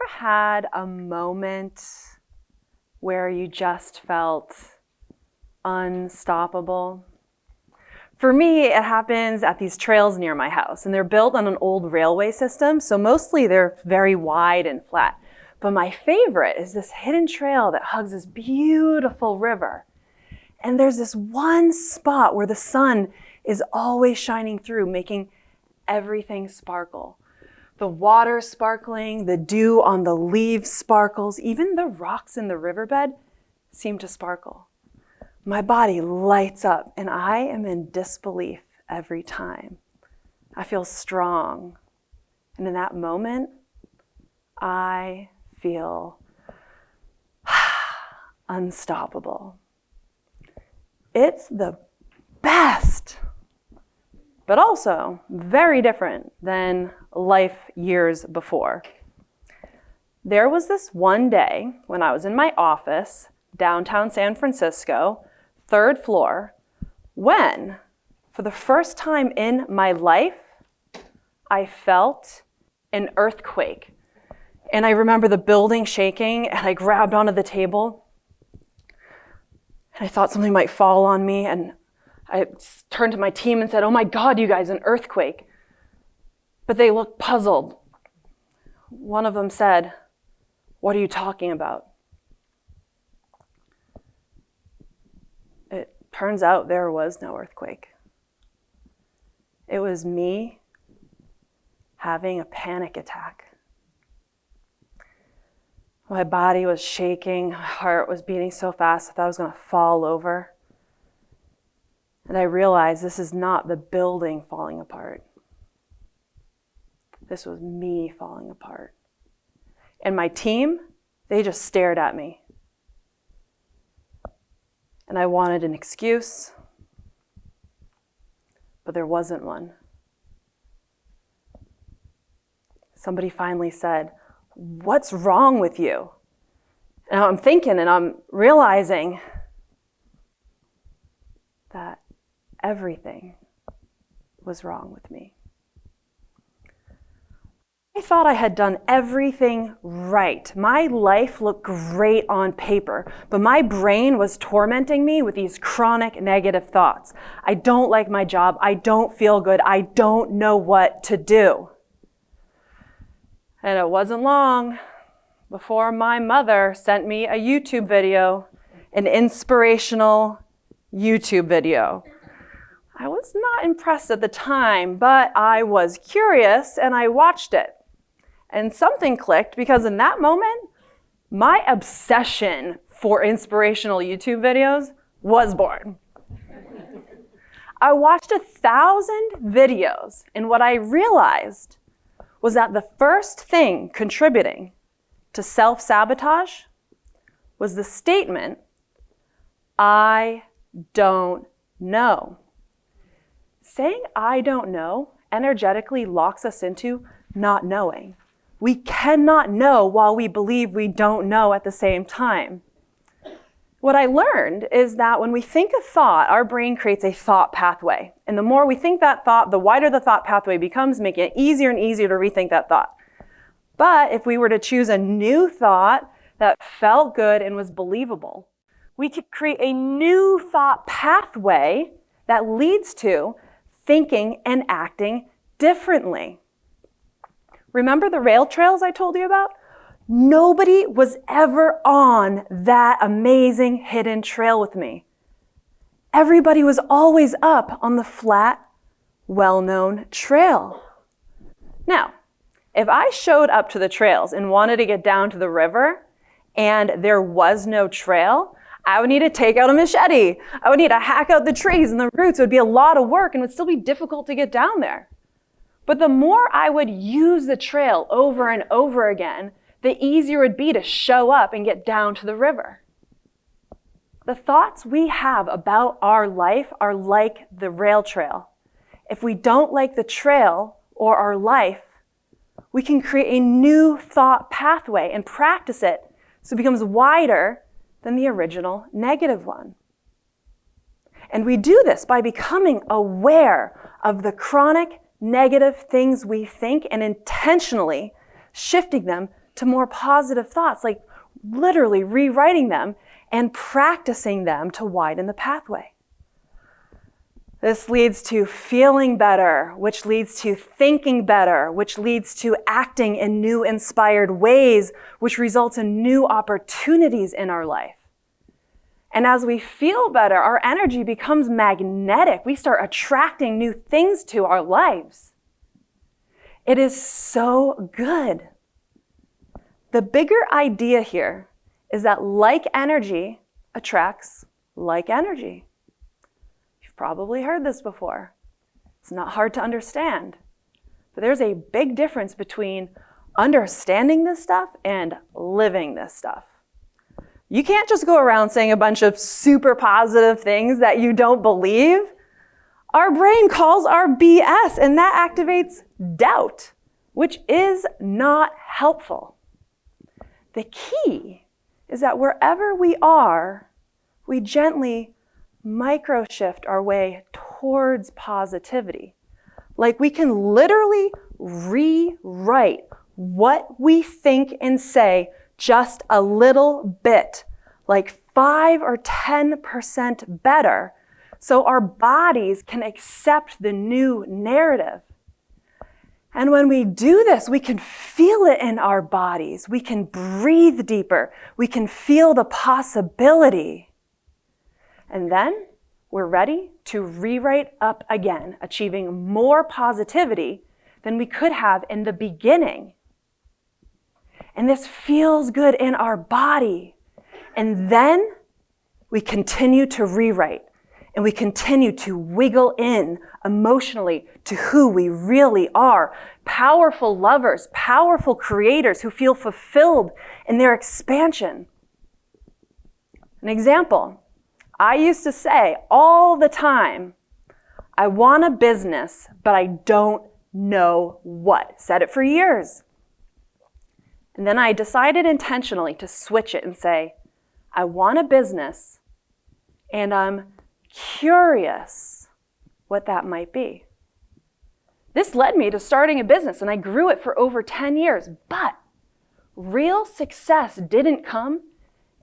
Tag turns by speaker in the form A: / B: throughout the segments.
A: ever had a moment where you just felt unstoppable? For me, it happens at these trails near my house, and they're built on an old railway system, so mostly they're very wide and flat. But my favorite is this hidden trail that hugs this beautiful river. And there's this one spot where the sun is always shining through, making everything sparkle. The water sparkling, the dew on the leaves sparkles, even the rocks in the riverbed seem to sparkle. My body lights up and I am in disbelief every time. I feel strong. And in that moment, I feel unstoppable. It's the best, but also very different than life years before. There was this one day when I was in my office, downtown San Francisco, 3rd floor, when, for the first time in my life, I felt an earthquake. And I remember the building shaking, and I grabbed onto the table, and I thought something might fall on me, and I turned to my team and said, "Oh my God, you guys, an earthquake." But they looked puzzled. One of them said, "What are you talking about?" It turns out there was no earthquake. It was me having a panic attack. My body was shaking, my heart was beating so fast I thought I was going to fall over. And I realized this is not the building falling apart. This was me falling apart. And my team, they just stared at me. And I wanted an excuse, but there wasn't one. Somebody finally said, "What's wrong with you?" And I'm thinking and I'm realizing that everything was wrong with me. I thought I had done everything right. My life looked great on paper, but my brain was tormenting me with these chronic negative thoughts. I don't like my job. I don't feel good. I don't know what to do. And it wasn't long before my mother sent me a YouTube video, an inspirational YouTube video. I was not impressed at the time, but I was curious and I watched it. And something clicked because in that moment, my obsession for inspirational YouTube videos was born. I watched 1,000 videos, and what I realized was that the first thing contributing to self-sabotage was the statement, "I don't know." Saying "I don't know" energetically locks us into not knowing. We cannot know while we believe we don't know at the same time. What I learned is that when we think a thought, our brain creates a thought pathway. And the more we think that thought, the wider the thought pathway becomes, making it easier and easier to rethink that thought. But if we were to choose a new thought that felt good and was believable, we could create a new thought pathway that leads to thinking and acting differently. Remember the rail trails I told you about? Nobody was ever on that amazing hidden trail with me. Everybody was always up on the flat, well-known trail. Now, if I showed up to the trails and wanted to get down to the river and there was no trail, I would need to take out a machete. I would need to hack out the trees and the roots. It would be a lot of work and it would still be difficult to get down there. But the more I would use the trail over and over again, the easier it would be to show up and get down to the river. The thoughts we have about our life are like the rail trail. If we don't like the trail or our life, we can create a new thought pathway and practice it so it becomes wider than the original negative one. And we do this by becoming aware of the chronic negative things we think and intentionally shifting them to more positive thoughts, like literally rewriting them and practicing them to widen the pathway. This leads to feeling better, which leads to thinking better, which leads to acting in new inspired ways, which results in new opportunities in our life. And as we feel better, our energy becomes magnetic. We start attracting new things to our lives. It is so good. The bigger idea here is that like energy attracts like energy. You've probably heard this before. It's not hard to understand. But there's a big difference between understanding this stuff and living this stuff. You can't just go around saying a bunch of super positive things that you don't believe. Our brain calls our BS, and that activates doubt, which is not helpful. The key is that wherever we are, we gently micro-shift our way towards positivity. Like we can literally rewrite what we think and say just a little bit, like 5 or 10% better, so our bodies can accept the new narrative. And when we do this, we can feel it in our bodies. We can breathe deeper. We can feel the possibility. And then we're ready to rewrite up again, achieving more positivity than we could have in the beginning. And this feels good in our body. And then we continue to rewrite, and we continue to wiggle in emotionally to who we really are. Powerful lovers, powerful creators who feel fulfilled in their expansion. An example, I used to say all the time, I want a business, but I don't know what. Said it for years. And then I decided intentionally to switch it and say, I want a business, and I'm curious what that might be. This led me to starting a business, and I grew it for over 10 years. But real success didn't come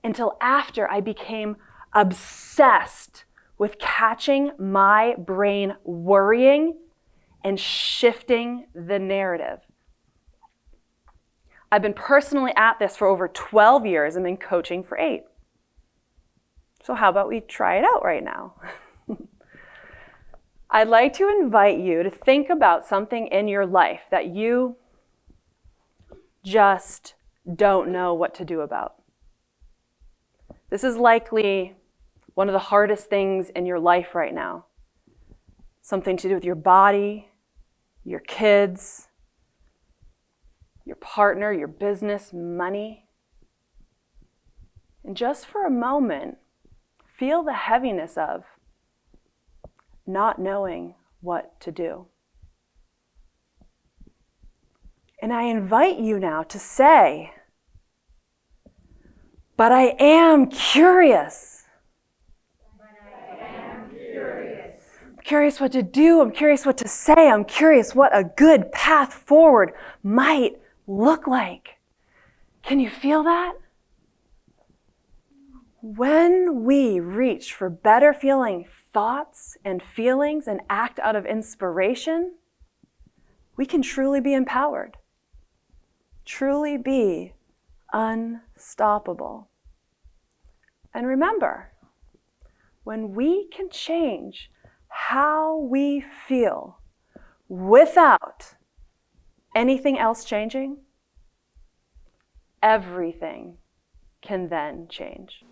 A: until after I became obsessed with catching my brain worrying and shifting the narrative. I've been personally at this for over 12 years and been coaching for 8. So how about we try it out right now? I'd like to invite you to think about something in your life that you just don't know what to do about. This is likely one of the hardest things in your life right now. Something to do with your body, your kids, your partner, your business, money. And just for a moment, feel the heaviness of not knowing what to do. And I invite you now to say, but I am curious. I'm curious what to do. I'm curious what to say. I'm curious what a good path forward might look like. Can you feel that? When we reach for better feeling thoughts and feelings and act out of inspiration, we can truly be empowered, truly be unstoppable. And remember, when we can change how we feel without anything else changing, everything can then change.